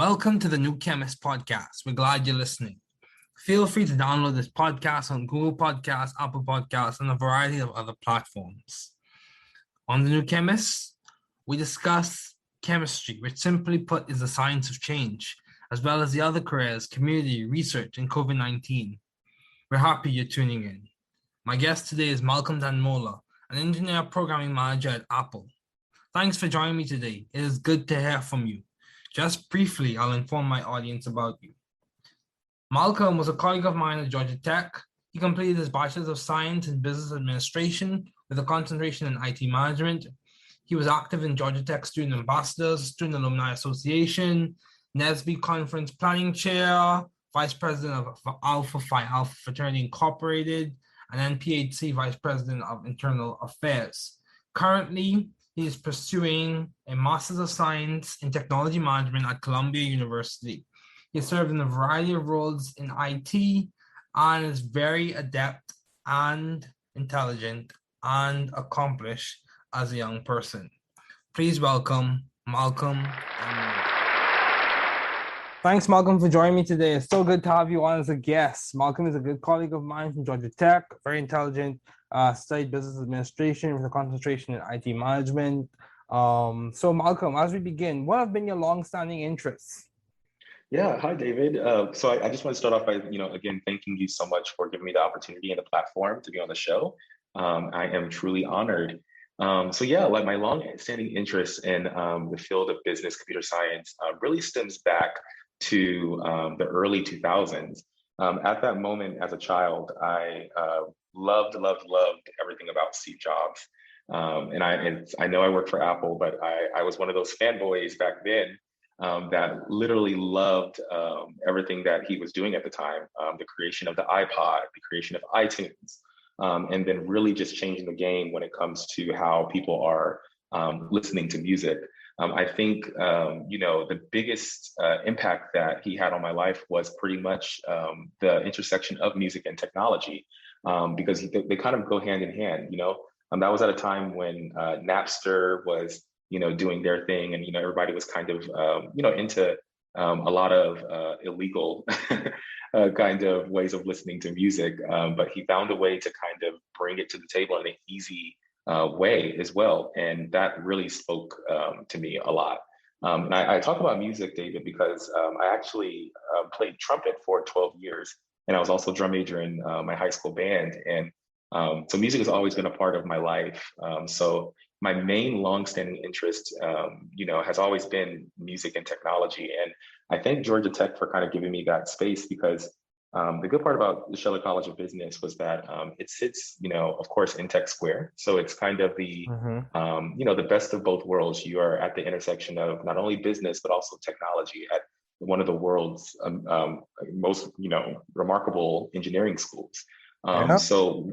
Welcome to the new Chemist podcast. We're glad you're listening. Feel free to download this podcast on Google Podcasts, Apple Podcasts, and a variety of other platforms. On the new Chemist, we discuss chemistry, which simply put is the science of change, as well as the other careers, community, research, and COVID-19. We're happy you're tuning in. My guest today is Malcolm Danmola, an engineer programming manager at Apple. Thanks for joining me today. It is good to hear from you. Just briefly, I'll inform my audience about you. Malcolm was a colleague of mine at Georgia Tech. He completed his Bachelor's of Science in Business Administration with a concentration in IT management. He was active in Georgia Tech Student Ambassadors, Student Alumni Association, NSBE Conference Planning Chair, Vice President of Alpha Phi Alpha Fraternity Incorporated, and NPHC Vice President of Internal Affairs. Currently, he is pursuing a Master's of Science in Technology Management at Columbia University. He served in a variety of roles in IT and is very adept and intelligent and accomplished as a young person. Please welcome Malcolm. Thanks, Malcolm, for joining me today. It's so good to have you on as a guest. Malcolm is a good colleague of mine from Georgia Tech, very intelligent, studied business administration with a concentration in IT management. So Malcolm, as we begin, what have been your long-standing interests? Yeah, hi, David. So I just want to start off by, again, thanking you so much for giving me the opportunity and the platform to be on the show. I am truly honored. Like my long-standing interest in the field of business computer science really stems back to the early 2000s. At that moment, as a child, I loved everything about Steve Jobs. I know I work for Apple, but I was one of those fanboys back then that literally loved everything that he was doing at the time, the creation of the iPod, the creation of iTunes, and then really just changing the game when it comes to how people are listening to music. I think, the biggest impact that he had on my life was pretty much the intersection of music and technology, because they kind of go hand in hand, that was at a time when Napster was, doing their thing, and, everybody was kind of, into a lot of illegal kind of ways of listening to music, but he found a way to kind of bring it to the table in an easy way as well. And that really spoke to me a lot. And I talk about music, David, because I actually played trumpet for 12 years, and I was also drum major in my high school band. And so music has always been a part of my life. So my main longstanding interest, has always been music and technology. And I thank Georgia Tech for kind of giving me that space, because the good part about the Scheller College of Business was that it sits, of course, in Tech Square. So it's kind of the, the best of both worlds. You are at the intersection of not only business, but also technology at one of the world's most, remarkable engineering schools. It's the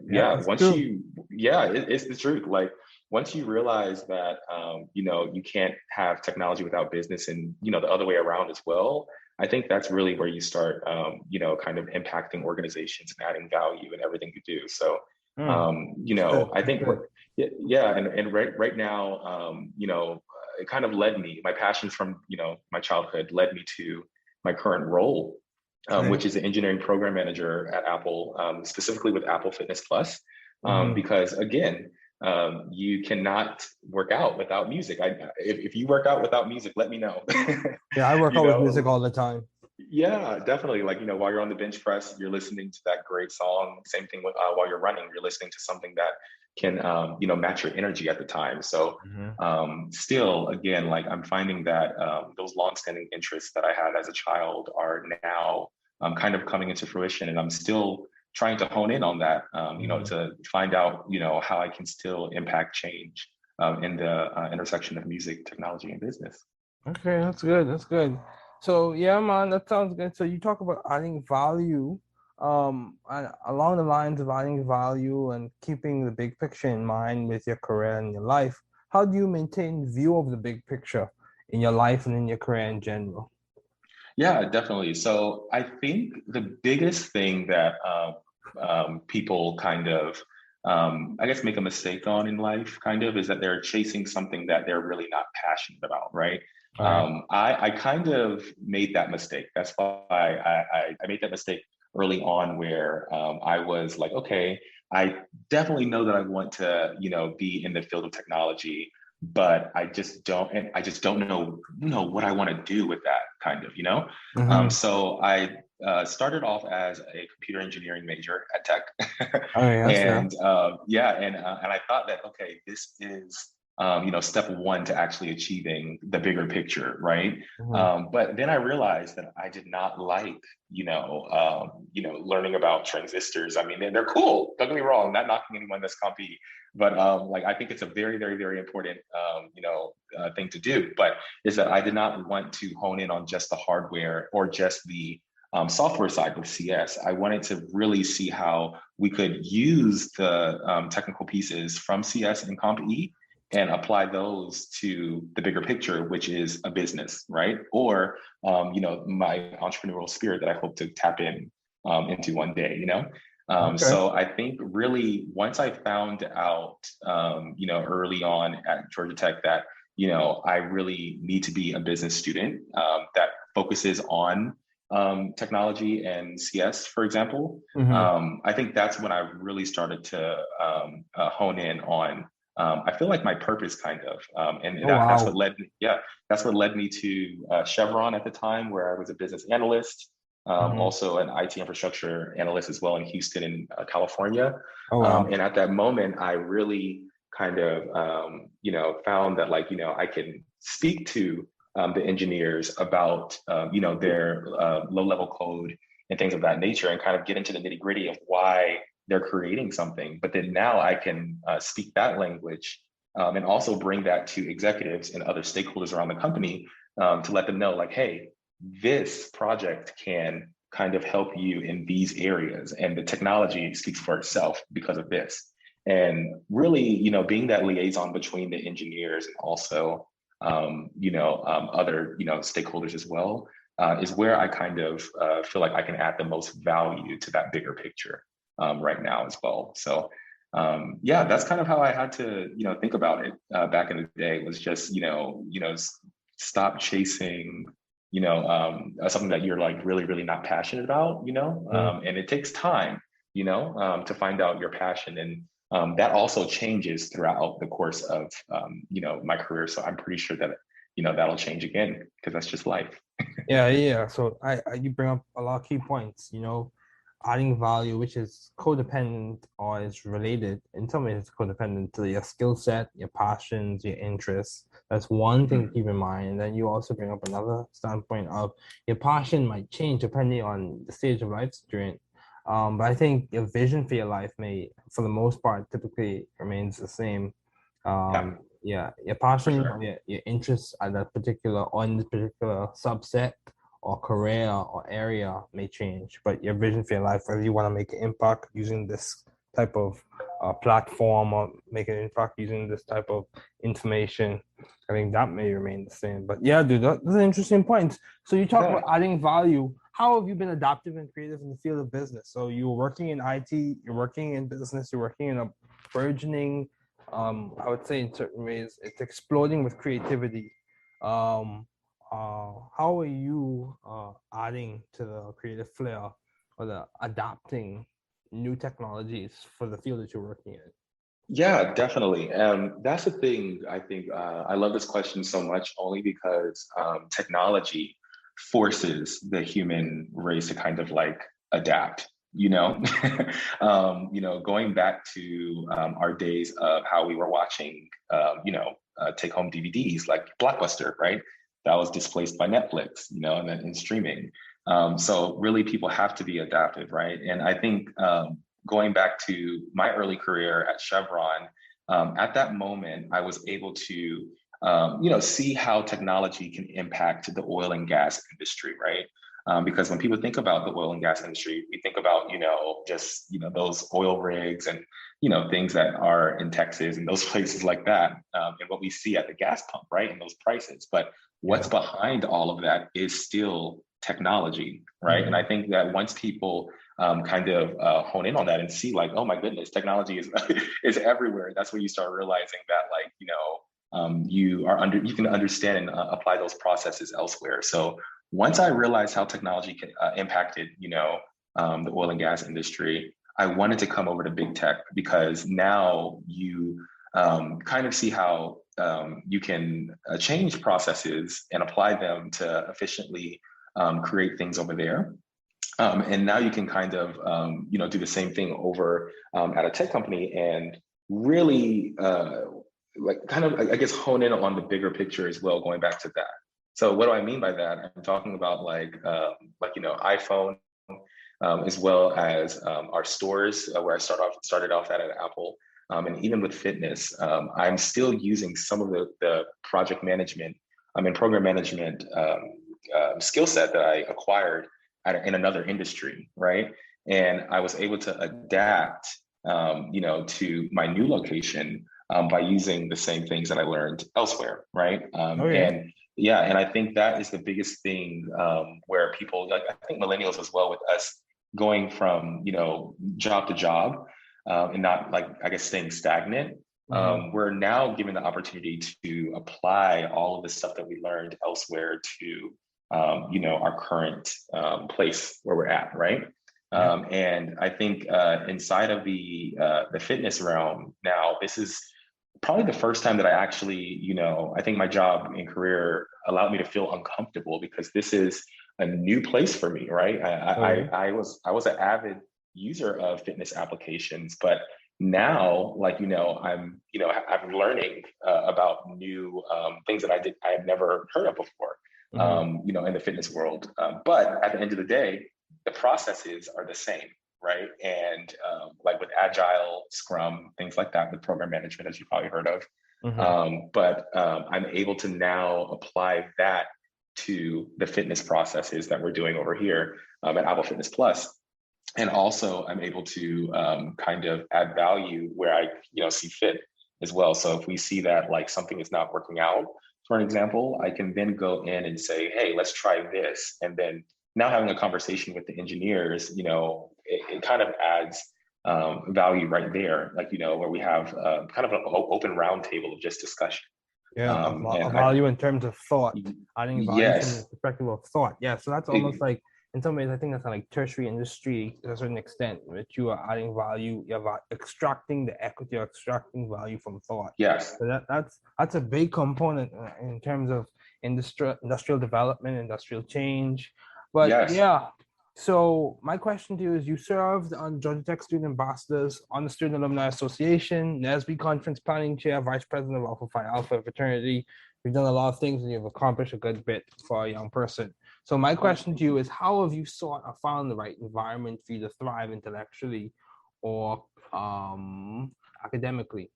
truth. Like, once you realize that, you can't have technology without business, and, the other way around as well, I think that's really where you start, kind of impacting organizations and adding value in everything you do. So, I think, and right now, it kind of led me, my passions from, my childhood led me to my current role, which is an engineering program manager at Apple, specifically with Apple Fitness Plus, because again, you cannot work out without music. If you work out without music, let me know. Yeah, I work out with music all the time. Yeah, definitely. Like, while you're on the bench press, you're listening to that great song. Same thing with while you're running, you're listening to something that can, match your energy at the time. So still, again, like, I'm finding that those longstanding interests that I had as a child are now kind of coming into fruition, and I'm still trying to hone in on that, to find out, how I can still impact change in the intersection of music, technology, and business. Okay, that's good. That's good. So yeah, man, that sounds good. So you talk about adding value, and along the lines of adding value and keeping the big picture in mind with your career and your life. How do you maintain view of the big picture in your life and in your career in general? Yeah, definitely. So I think the biggest thing that people kind of, I guess, make a mistake on in life, kind of, is that they're chasing something that they're really not passionate about, right? All right. I kind of made that mistake. That's why I made that mistake early on where I was like, okay, I definitely know that I want to, be in the field of technology, but I just don't know, what I want to do with that kind of. Mm-hmm. So I started off as a computer engineering major at Tech, All right, that's fair. and I thought that okay, this is step one to actually achieving the bigger picture, right? Mm-hmm. But then I realized that I did not like, learning about transistors. I mean, they're cool. Don't get me wrong. Not knocking anyone that's compy, but like I think it's a very, very, very important, thing to do. But is that I did not want to hone in on just the hardware or just the software side with CS. I wanted to really see how we could use the technical pieces from CS and Comp E and apply those to the bigger picture, which is a business, right? Or my entrepreneurial spirit that I hope to tap into one day. Okay. So I think really once I found out, early on at Georgia Tech that I really need to be a business student that focuses on technology and CS, for example. Mm-hmm. I think that's when I really started to hone in on I feel like my purpose kind of, and Oh, that's what wow. led me, yeah, that's what led me to Chevron at the time, where I was a business analyst, Mm-hmm. also an IT infrastructure analyst as well in Houston in California. Oh, wow. And at that moment, I really kind of, found that like, I can speak to the engineers about, their low-level code and things of that nature, and kind of get into the nitty-gritty of why they're creating something. But then now I can speak that language and also bring that to executives and other stakeholders around the company to let them know, like, hey, this project can kind of help you in these areas, and the technology speaks for itself because of this. And really, being that liaison between the engineers and also, other, stakeholders as well, is where I kind of feel like I can add the most value to that bigger picture right now as well. So yeah, that's kind of how I had to, think about it back in the day, was just, stop chasing, something that you're like really, really not passionate about, and it takes time, to find out your passion. And that also changes throughout the course of, my career. So I'm pretty sure that, that'll change again, because that's just life. Yeah, yeah. So you bring up a lot of key points, adding value, which is codependent or is related, in some ways it's codependent to your skill set, your passions, your interests. That's one thing to Mhm. keep in mind. And then you also bring up another standpoint of your passion might change depending on the stage of life you're in. But I think your vision for your life may, for the most part, typically remains the same. Yeah, Yeah, your for passion or sure. your interests at that particular on this particular subset or career or area may change, but your vision for your life, whether you want to make an impact using this type of platform or make an impact using this type of information, I think that may remain the same. But yeah, dude, that's an interesting point. So you talk about Yeah. adding value. How have you been adaptive and creative in the field of business? So you're working in IT, you're working in business, you're working in a burgeoning, I would say in certain ways, it's exploding with creativity. Um, how are you adding to the creative flair or the adapting new technologies for the field that you're working in? Yeah, definitely. That's the thing. I think I love this question so much only because technology forces the human race to kind of like adapt. You know, going back to our days of how we were watching, take-home DVDs like Blockbuster, right? That was displaced by Netflix, and then in streaming. So really, people have to be adaptive, right? And I think going back to my early career at Chevron, at that moment, I was able to, see how technology can impact the oil and gas industry, right? Because when people think about the oil and gas industry, we think about, just, those oil rigs and, things that are in Texas and those places like that, and what we see at the gas pump, right? And those prices. But what's Yeah. behind all of that is still technology, right? And I Mm-hmm. think that once people kind of hone in on that and see like, oh my goodness, technology is is everywhere. That's where you start realizing that like, you can understand and apply those processes elsewhere. So once I realized how technology impacted, the oil and gas industry, I wanted to come over to big tech because now you kind of see how you can change processes and apply them to efficiently create things over there. And now you can kind of, do the same thing over at a tech company and really I guess hone in on the bigger picture as well, going back to that. So what do I mean by that? I'm talking about iPhone, as well as our stores where I started off at Apple. And even with fitness, I'm still using some of the project management and program management skill set that I acquired in another industry, right? And I was able to adapt, to my new location by using the same things that I learned elsewhere, right? And yeah, and I think that is the biggest thing where people, like I think millennials as well, with us going from job to job and not staying stagnant. We're now given the opportunity to apply all of the stuff that we learned elsewhere to our current place where we're at, right? And I think inside of the fitness realm now, this is probably the first time that I actually, I think my job and career allowed me to feel uncomfortable because this is a new place for me, right? I was an avid user of fitness applications, but now, I'm learning about new things that I had never heard of before, in the fitness world. But at the end of the day, the processes are the same, right? And with Agile, Scrum, things like that, with program management, as you probably heard of. But I'm able to now apply that to the fitness processes that we're doing over here at Apple Fitness Plus. And also I'm able to kind of add value where I see fit as well. So if we see that something is not working out, for an example, I can then go in and say, hey, let's try this. And then now having a conversation with the engineers, it kind of adds value right there, where we have kind of an open roundtable of just discussion. A value in terms of thought. Adding value from the perspective of thought. Yeah, so that's almost like, in some ways, I think that's like tertiary industry to a certain extent, which you are adding value, you're extracting the equity, you're extracting value from thought. Yes. So that's a big component in terms of industrial development, industrial change. But yeah, so my question to you is, you served on Georgia Tech Student Ambassadors, on the Student Alumni Association, NSBE Conference Planning Chair, Vice President of Alpha Phi Alpha Fraternity. You've done a lot of things and you've accomplished a good bit for a young person. So my question to you is, how have you sought or found the right environment for you to thrive intellectually or academically?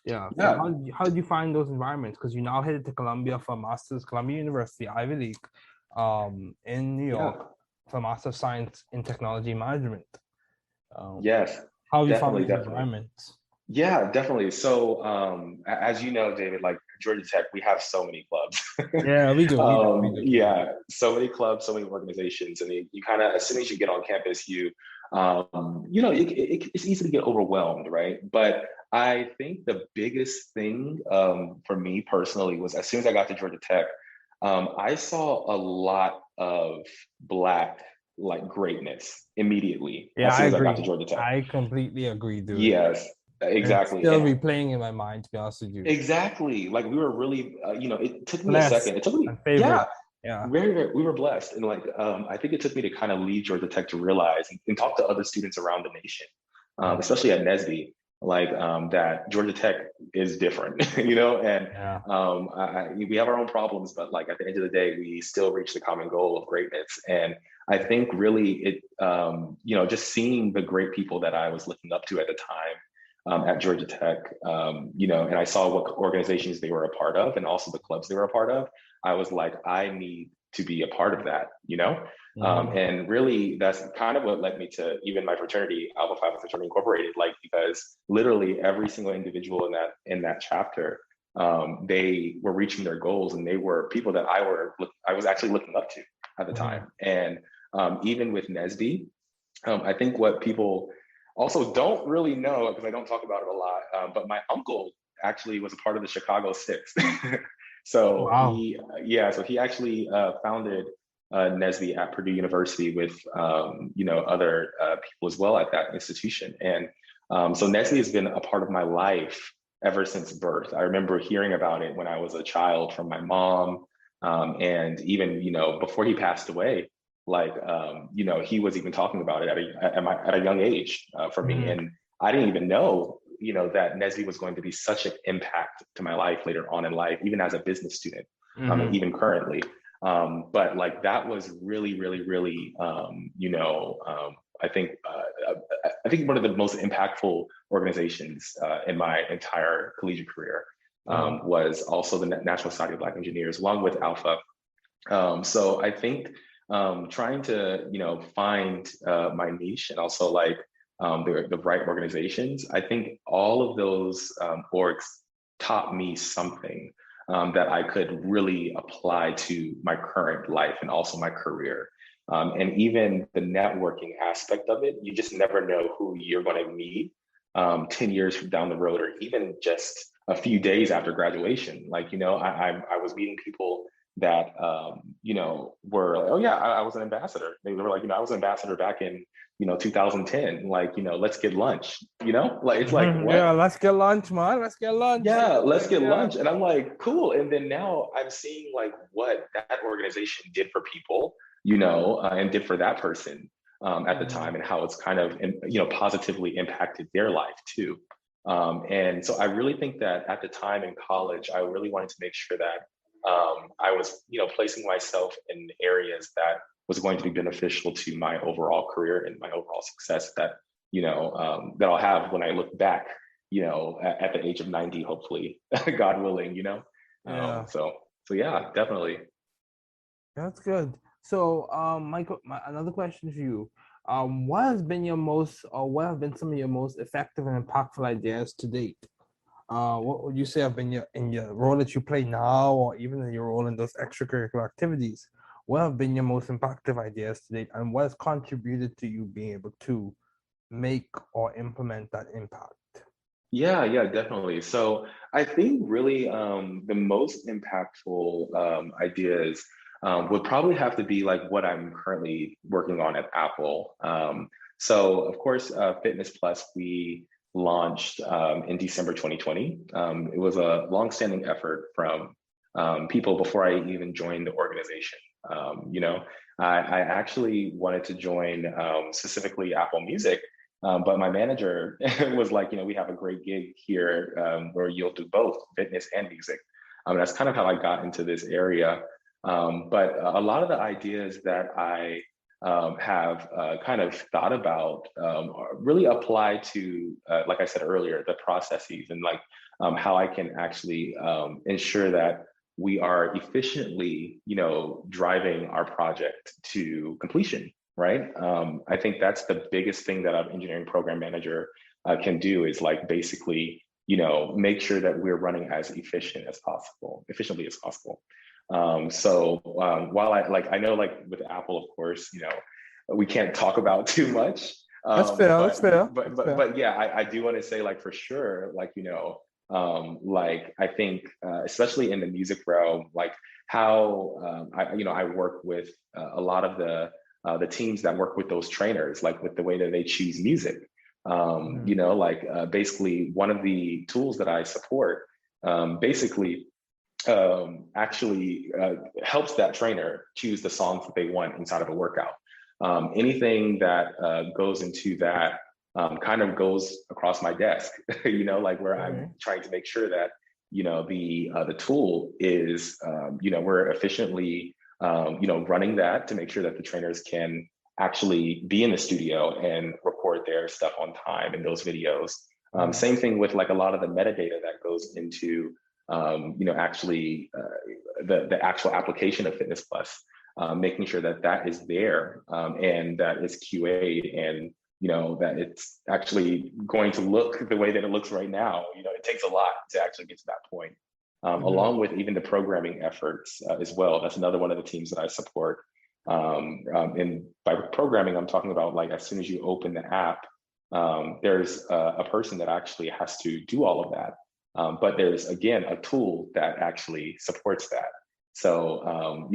Yeah. So how did you find those environments? Because you now headed to Columbia for a master's, Columbia University, Ivy League, in New York for Master of Science in Technology Management. Yes. How have you found these environments? Yeah, definitely. So as you know, David, Georgia Tech, we have so many clubs. Yeah, we do. Yeah, so many clubs, so many organizations. And you kind of, as soon as you get on campus, it's easy to get overwhelmed, right? But I think the biggest thing for me personally was, as soon as I got to Georgia Tech, I saw a lot of Black greatness immediately as soon as I got to Georgia Tech. I completely agree, dude. Yes. Exactly. It's still replaying in my mind, to be honest with you. Exactly. We were really, it took me blessed. a second. It took me, yeah. Very, very, we were blessed. And I think it took me to kind of leave Georgia Tech to realize and talk to other students around the nation, especially at NSBE, that Georgia Tech is different, and we have our own problems, but at the end of the day, we still reach the common goal of greatness. And I think really it, just seeing the great people that I was looking up to at the time, at Georgia Tech, and I saw what organizations they were a part of and also the clubs they were a part of. I was like, I need to be a part of that, and really that's kind of what led me to even my fraternity, Alpha Phi Alpha Fraternity Incorporated, because literally every single individual in that chapter, they were reaching their goals, and they were people that I was actually looking up to at the time. And even with NSBE, I think what people also don't really know, because I don't talk about it a lot, but my uncle actually was a part of the Chicago Six. So Wow. he actually founded Nesby at Purdue University with other people as well at that institution. And so Nesby has been a part of my life ever since birth. I remember hearing about it when I was a child from my mom, and even before he passed away, like he was even talking about it at a young age for me, Mhm. and I didn't even know that Nesby was going to be such an impact to my life later on in life, even as a business student, and Mhm. even currently. But like that was really, really, really, I think one of the most impactful organizations in my entire collegiate career Mhm. was also the National Society of Black Engineers, along with Alpha. So I think trying to find my niche and also like the right organizations. I think all of those orgs taught me something that I could really apply to my current life and also my career. And even the networking aspect of it, you just never know who you're going to meet 10 years from down the road, or even just a few days after graduation. Like, I was meeting people that, were like, oh yeah, I was an ambassador. They were like, I was an ambassador back in, 2010, like, let's get lunch, like, it's like, Mhm. Yeah, what? let's get lunch, man. Let's get lunch. Yeah, let's get Yeah. lunch. And I'm like, cool. And then now I'm seeing like what that organization did for people, and did for that person at the Mhm. time, and how it's kind of, positively impacted their life too. And so I really think that at the time in college, I really wanted to make sure that I was, placing myself in areas that was going to be beneficial to my overall career and my overall success that I'll have when I look back at the age of 90, hopefully, God willing. Yeah. So yeah, definitely. That's good. So, Michael, another question for you. What has been your most, or what have been some of your most effective and impactful ideas to date? What would you say have been in your role that you play now, or even in your role in those extracurricular activities? What have been your most impactful ideas to date, and what has contributed to you being able to make or implement that impact? Yeah, definitely. So I think really the most impactful ideas would probably have to be like what I'm currently working on at Apple. So of course, Fitness Plus, we launched in December 2020. It was a longstanding effort from people before I even joined the organization. I actually wanted to join specifically Apple Music, but my manager was like, we have a great gig here where you'll do both fitness and music. That's kind of how I got into this area. But a lot of the ideas that I have kind of thought about really apply to, like I said earlier, the processes and like how I can actually ensure that we are efficiently, driving our project to completion, right? I think that's the biggest thing that an engineering program manager can do is like basically, make sure that we're running as efficiently as possible. While I know like with Apple, of course, we can't talk about too much. That's fair. That's But fair. but That's but fair. but yeah, I do want to say like for sure, like like I think especially in the music realm, like how I work with a lot of the teams that work with those trainers, like with the way that they choose music. Mhm. Basically one of the tools that I support basically actually helps that trainer choose the songs that they want inside of a workout. Anything that goes into that kind of goes across my desk, like where I'm Okay. trying to make sure that the tool is we're efficiently running that to make sure that the trainers can actually be in the studio and record their stuff on time in those videos. Mhm. Same thing with like a lot of the metadata that goes into actually the actual application of Fitness Plus, making sure that that is there and that it's QA'd and that it's actually going to look the way that it looks right now. It takes a lot to actually get to that point, Mhm. along with even the programming efforts as well. That's another one of the teams that I support. And by programming, I'm talking about like as soon as you open the app, there's a person that actually has to do all of that. But there's, again, a tool that actually supports that. So,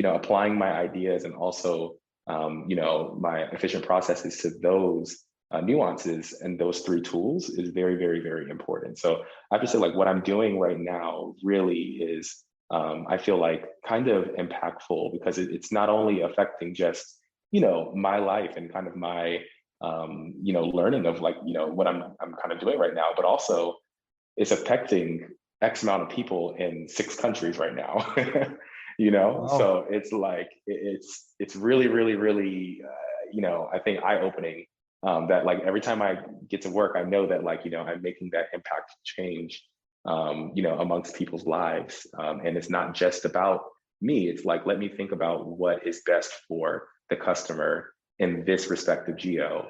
applying my ideas and also, my efficient processes to those nuances and those three tools is very, very, very important. So I have to say, like, what I'm doing right now really is, I feel like, kind of impactful, because it's not only affecting just, my life and kind of my, learning of, like, what I'm kind of doing right now, but also it's affecting X amount of people in 6 countries right now. Wow. So it's like it's really, really, really, I think eye-opening, that, like, every time I get to work, I know that, like, I'm making that impact change, amongst people's lives, and it's not just about me. It's like, let me think about what is best for the customer in this respective geo,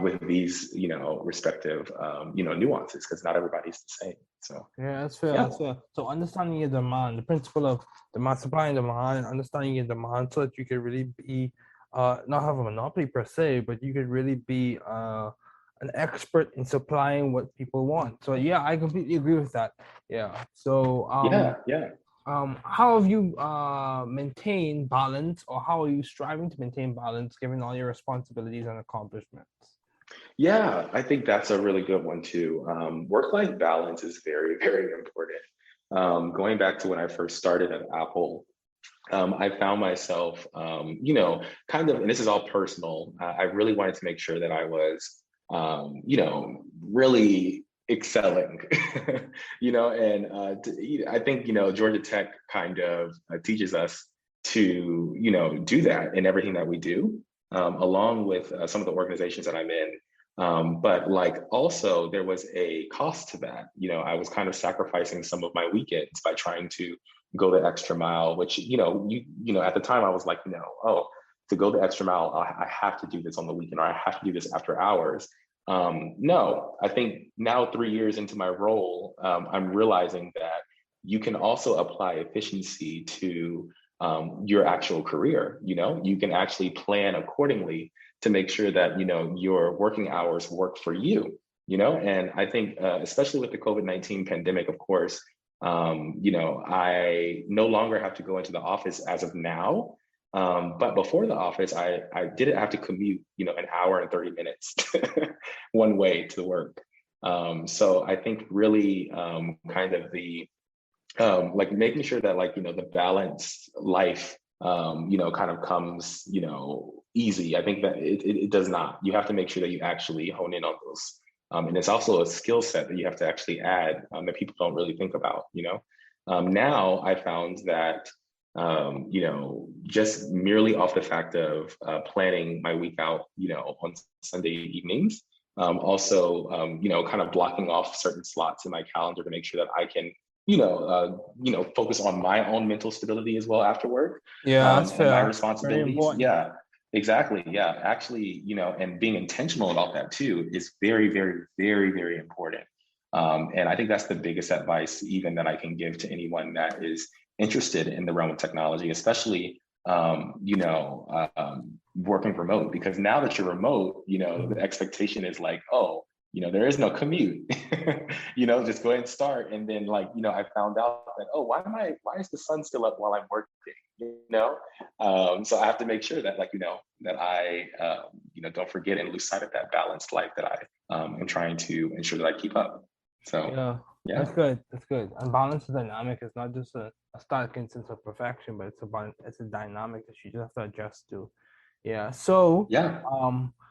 with these, respective, nuances, because not everybody's the same. So Yeah, that's fair. yeah, That's fair. So understanding your demand, the principle of demand, supply and demand, understanding your demand so that you could really be, not have a monopoly per se, but you could really be an expert in supplying what people want. So yeah, I completely agree with that. Yeah. So yeah, yeah. how have you maintained balance, or how are you striving to maintain balance given all your responsibilities and accomplishments? Yeah, I think that's a really good one too. Work-life balance is very, very important. Going back to when I first started at Apple, I found myself, kind of, and this is all personal. I really wanted to make sure that I was, really excelling, and I think, Georgia Tech kind of teaches us to, do that in everything that we do, along with some of the organizations that I'm in. But, like, also there was a cost to that. I was kind of sacrificing some of my weekends by trying to go the extra mile, which, at the time I was like, oh, to go the extra mile, I have to do this on the weekend, or I have to do this after hours. No, I think now, 3 years into my role, I'm realizing that you can also apply efficiency to, your actual career. You can actually plan accordingly to make sure that, your working hours work for you. And I think, especially with the COVID-19 pandemic, of course, I no longer have to go into the office as of now. But before the office, I didn't have to commute, an hour and 30 minutes one way to work. So I think really, kind of the, like, making sure that, like, the balanced life, kind of comes, easy. I think that it does not. You have to make sure that you actually hone in on those. And it's also a skill set that you have to actually add, that people don't really think about. Now I found that, just merely off the fact of planning my week out, on Sunday evenings, also, kind of blocking off certain slots in my calendar to make sure that I can, focus on my own mental stability as well after work, Yeah, that's and my fair. Very responsibilities. important. Yeah, exactly. Yeah, actually, and being intentional about that too is very, very, very, very important. And I think that's the biggest advice even that I can give to anyone that is interested in the realm of technology, especially, working remote, because now that you're remote, the expectation is like, oh, there is no commute. Just go ahead and start. And then, like, I found out that, oh, why is the sun still up while I'm working? So I have to make sure that, like, that I, don't forget and lose sight of that balanced life that I, am trying to ensure that I keep up. So, Yeah, yeah. that's good. That's good. And balance is dynamic. It's not just a static instance of perfection, but it's a dynamic that you just have to adjust to. Yeah. So, Yeah.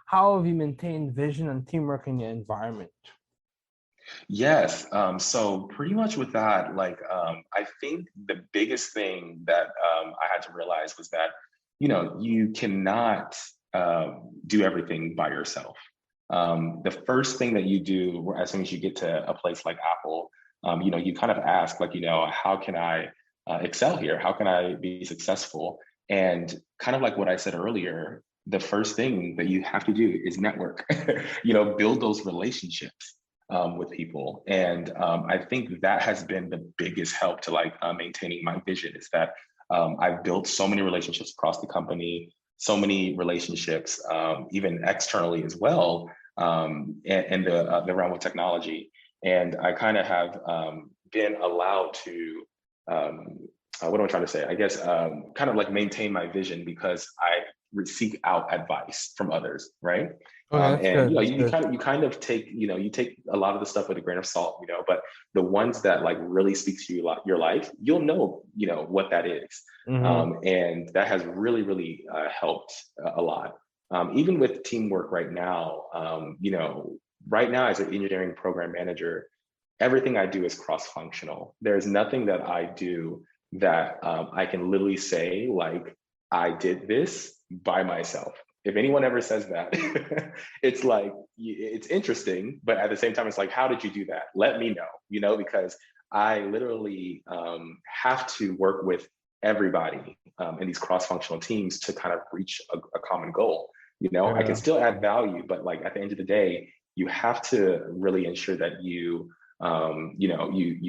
how have you maintained vision and teamwork in your environment? Yes. So pretty much with that, like, I think the biggest thing that, I had to realize was that, you cannot, do everything by yourself. The first thing that you do as soon as you get to a place like Apple, you kind of ask, like, how can I, excel here? How can I be successful? And kind of like what I said earlier, the first thing that you have to do is network, build those relationships, with people. And, I think that has been the biggest help to, like, maintaining my vision, is that, I've built so many relationships across the company, so many relationships, even externally as well, in the realm of technology. And I kind of have, been allowed to, what am I trying to say? I guess kind of like maintain my vision because I seek out advice from others, right? Okay, that's And good. That's good. you kind of take, you take a lot of the stuff with a grain of salt, but the ones that like really speak to you, your life, you'll know, what that is. And that has really, really helped a lot. Even with teamwork right now, right now as an engineering program manager, everything I do is cross-functional. There's nothing that I do that I can literally say, like, I did this by myself. If anyone ever says that, it's like, it's interesting, but at the same time, it's like, how did you do that? Let me know, because I literally have to work with everybody in these cross-functional teams to kind of reach a common goal. I can still add value, but like at the end of the day, you have to really ensure that you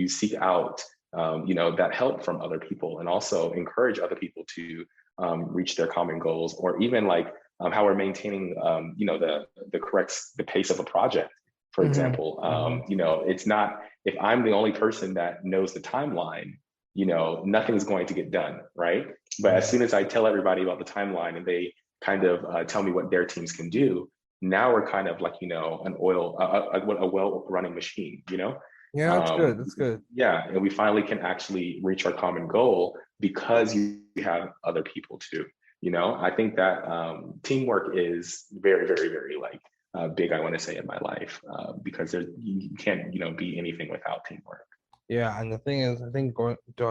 seek out that help from other people, and also encourage other people to reach their common goals, or even like how we're maintaining the pace of a project, for example. It's not, if I'm the only person that knows the timeline, nothing's going to get done, right? But as soon as I tell everybody about the timeline and they kind of tell me what their teams can do, now we're kind of like, a well-running machine, Yeah, that's good. That's good. Yeah, and we finally can actually reach our common goal because you have other people too. I think that teamwork is very, very, very like big, I want to say, in my life, because you can't, be anything without teamwork. Yeah, and the thing is, I think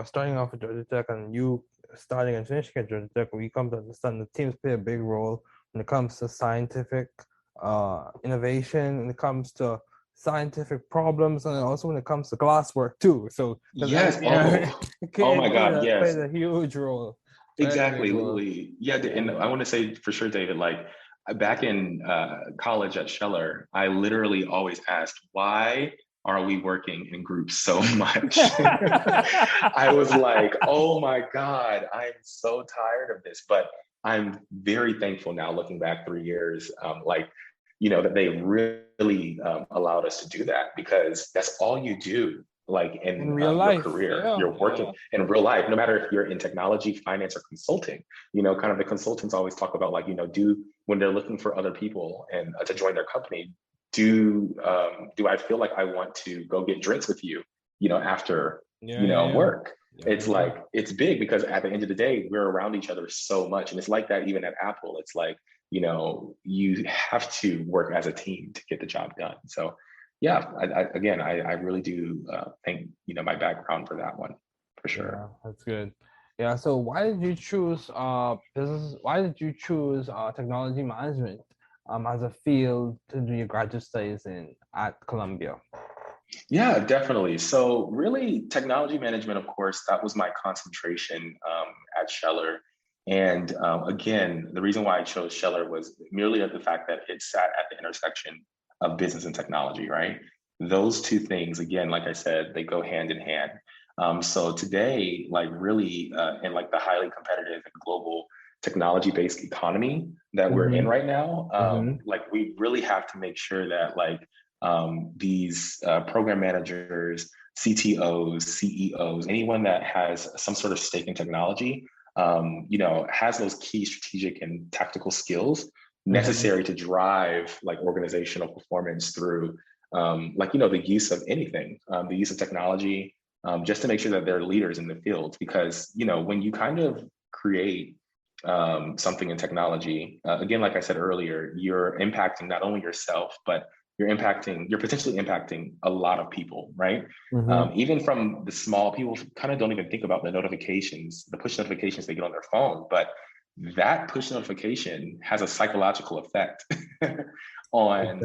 starting off at Georgia Tech and you starting and finishing at Georgia Tech, we come to understand the teams play a big role when it comes to scientific innovation, when it comes to scientific problems, and also when it comes to glasswork too. So yes, oh my God, yes, plays a huge role. Exactly, literally. Yeah, and I want to say for sure, David, like back in college at Scheller, I literally always asked, why are we working in groups so much? I was like, oh my God, I'm so tired of this. But I'm very thankful now, looking back 3 years, that they really allowed us to do that, because that's all you do. Like in real your life, career, yeah, you're working in real life, no matter if you're in technology, finance, or consulting. Kind of the consultants always talk about like, when they're looking for other people and to join their company, do I feel like I want to go get drinks with you, after work? It's like, it's big, because at the end of the day, we're around each other so much. And it's like that even at Apple. It's like, you have to work as a team to get the job done. So yeah, I really do thank, my background for that one, for sure. Yeah, that's good. Yeah, so why did you choose business? Why did you choose technology management as a field to do your graduate studies at Columbia? Yeah, definitely. So really, technology management, of course, that was my concentration at Scheller. And again, the reason why I chose Scheller was merely of the fact that it sat at the intersection of business and technology, right? Those two things, again, like I said, they go hand in hand. So today, like really in like the highly competitive and global technology-based economy that we're in right now, like we really have to make sure that like these program managers, CTOs, CEOs, anyone that has some sort of stake in technology, has those key strategic and tactical skills necessary to drive like organizational performance through the use of anything, the use of technology, just to make sure that they're leaders in the field. Because when you kind of create something in technology, again, like I said earlier, you're impacting not only yourself, but you're potentially impacting a lot of people, right? Even from the small, people kind of don't even think about the notifications, the push notifications they get on their phone, but that push notification has a psychological effect on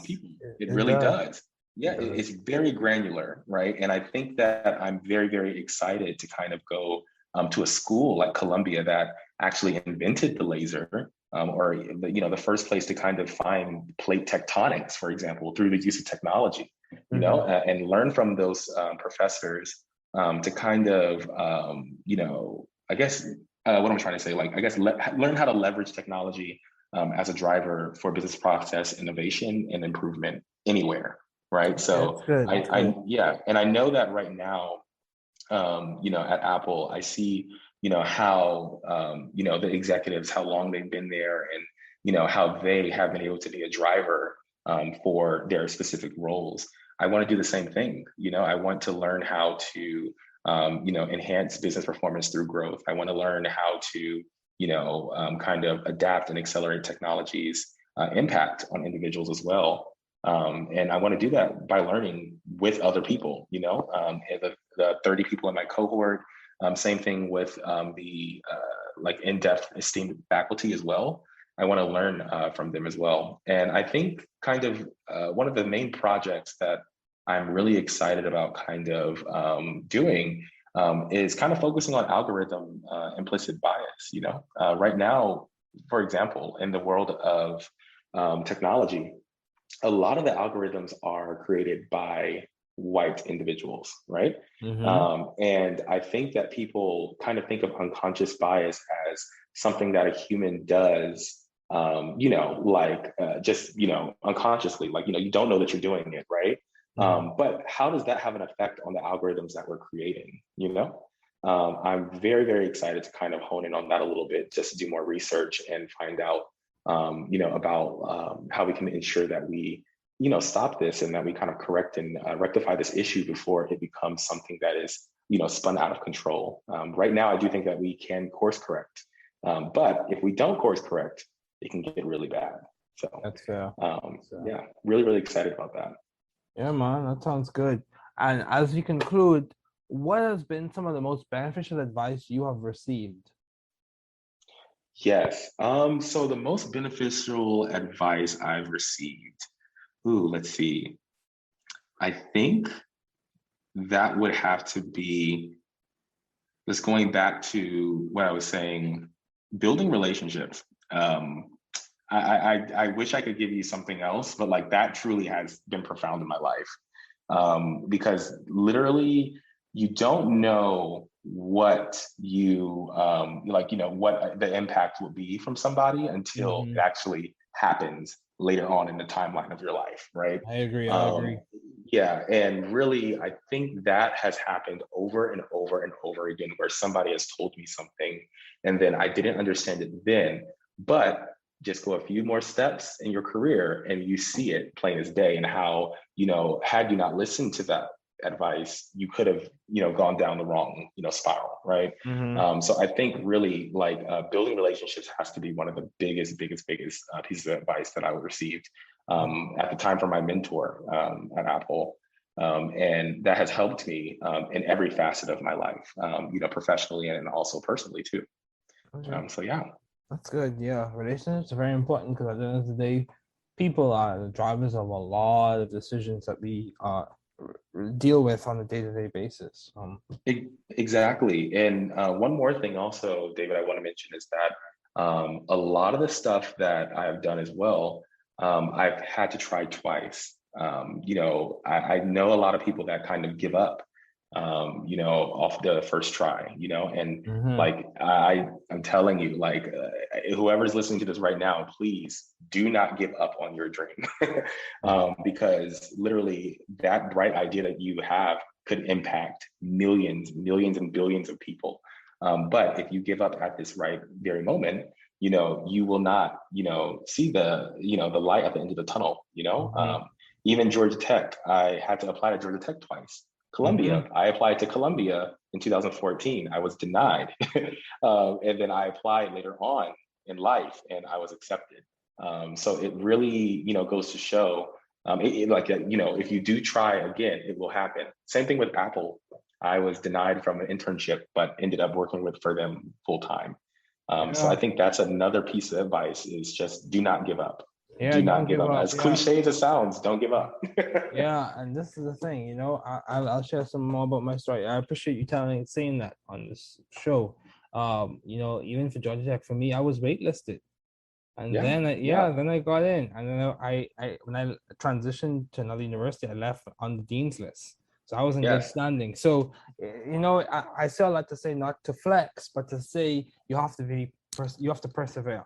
people. It really does. Yeah, it's very granular, right? And I think that I'm very, very excited to kind of go to a school like Columbia that actually invented the laser, or the first place to kind of find plate tectonics, for example, through the use of technology, and learn from those professors to kind of, I guess, what I'm trying to say, like, I guess, learn how to leverage technology as a driver for business process innovation and improvement anywhere. right? Okay, that's So good. That's I good. yeah, and I know that right now, at Apple, I see, how, the executives, how long they've been there, and, how they have been able to be a driver, for their specific roles. I want to do the same thing. I want to learn how to, enhance business performance through growth. I want to learn how to, kind of adapt and accelerate technologies, impact on individuals as well. And I want to do that by learning with other people, and the 30 people in my cohort. Same thing with, the like in-depth esteemed faculty as well. I want to learn, from them as well. And I think kind of, one of the main projects that I'm really excited about kind of, doing, is kind of focusing on algorithm, implicit bias. Right now, for example, in the world of, technology, a lot of the algorithms are created by white individuals, right? Mm-hmm. And I think that people kind of think of unconscious bias as something that a human does, like, just, unconsciously, like, you don't know that you're doing it, right? Mm-hmm. But how does that have an effect on the algorithms that we're creating, I'm very, very excited to kind of hone in on that a little bit, just to do more research and find out, about, how we can ensure that we, stop this, and that we kind of correct and, rectify this issue before it becomes something that is, spun out of control. Right now, I do think that we can course correct, but if we don't course correct, it can get really bad. So, That's fair. yeah, really, really excited about that. Yeah, man, that sounds good. And as we conclude, what has been some of the most beneficial advice you have received? Yes. So the most beneficial advice I've received. Ooh, let's see. I think that would have to be, just going back to what I was saying, building relationships. I wish I could give you something else, but like that truly has been profound in my life. Because literally you don't know what you, like, what the impact will be from somebody until Mm-hmm. it actually happens later on in the timeline of your life, right? I agree. I Um, agree. yeah, and really, I think that has happened over and over and over again, where somebody has told me something, and then I didn't understand it then, but just go a few more steps in your career and you see it plain as day, and how, had you not listened to that advice, you could have, gone down the wrong, spiral, right? Mm-hmm. So I think really, like, building relationships has to be one of the biggest pieces of advice that I would receive, at the time from my mentor, at Apple. And that has helped me, in every facet of my life, professionally and also personally too. Okay. So yeah. That's good. Yeah, relationships are very important because at the end of the day, people are the drivers of a lot of decisions that we deal with on a day-to-day basis. Exactly. And, one more thing also, David, I want to mention is that, a lot of the stuff that I've done as well, I've had to try twice. I know a lot of people that kind of give up, off the first try, and Mm-hmm. like, I'm telling you, like, whoever's listening to this right now, please do not give up on your dream. Because literally that bright idea that you have could impact millions and billions of people. But if you give up at this right very moment, you will not, see the light at the end of the tunnel. Mm-hmm. Even Georgia Tech, I had to apply to Georgia Tech twice. Mm-hmm. Columbia, I applied to Columbia in 2014. I was denied. And then I applied later on in life and I was accepted. So it really, goes to show, like, if you do try again, it will happen. Same thing with Apple. I was denied from an internship, but ended up working for them full time. So I Yeah. think that's another piece of advice, is just do not give up. Yeah. Do not Don't give give up. up. As Yeah. cliche as it sounds, don't give up. Yeah, and this is the thing, I'll share some more about my story. I appreciate you saying that on this show. Even for Georgia Tech, for me, I was waitlisted, and Yeah, then yeah, then I got in, and then I when I transitioned to another university, I left on the dean's list, so I was in good yes, standing. So, I still like to say not to flex, but to say you have to persevere,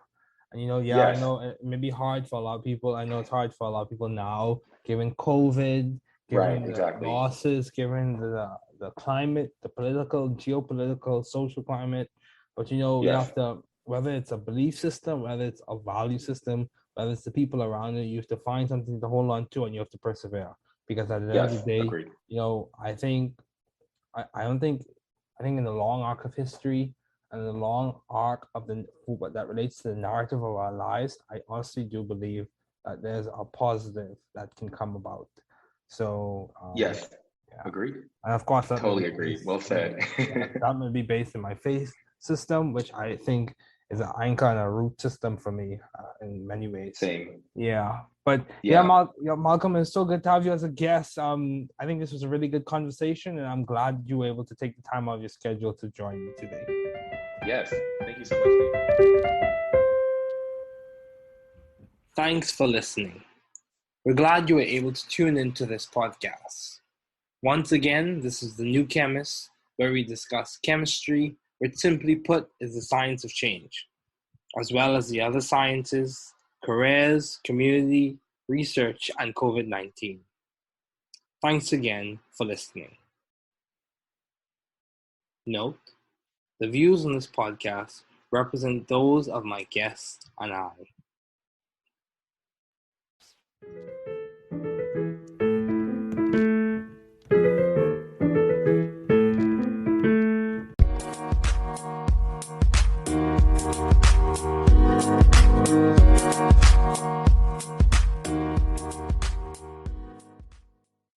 And I Yes. know it may be hard for a lot of people. I know it's hard for a lot of people now, given COVID, Right. given the Exactly. losses, given the climate, the political, geopolitical, social climate. But you Yes. have to, whether it's a belief system, whether it's a value system, whether it's the people around you, you have to find something to hold on to, and you have to persevere. Because at the end of the Yes. day, Agreed. I think I don't think I think in the long arc of history and the long arc of what that relates to the narrative of our lives, I honestly do believe that there's a positive that can come about. So Yes. yeah, Agreed. and of course Totally agreed. Well said. that may be based in my faith system, which I think is an anchor and a root system for me in many ways. Same. Yeah, but Yeah. Malcolm, it's so good to have you as a guest. I think this was a really good conversation, and I'm glad you were able to take the time out of your schedule to join me today. Yes. Thank you so much, David. Thanks for listening. We're glad you were able to tune into this podcast. Once again, this is The New Chemist, where we discuss chemistry, which simply put is the science of change, as well as the other sciences, careers, community, research, and COVID-19. Thanks again for listening. Note, the views on this podcast represent those of my guests and I.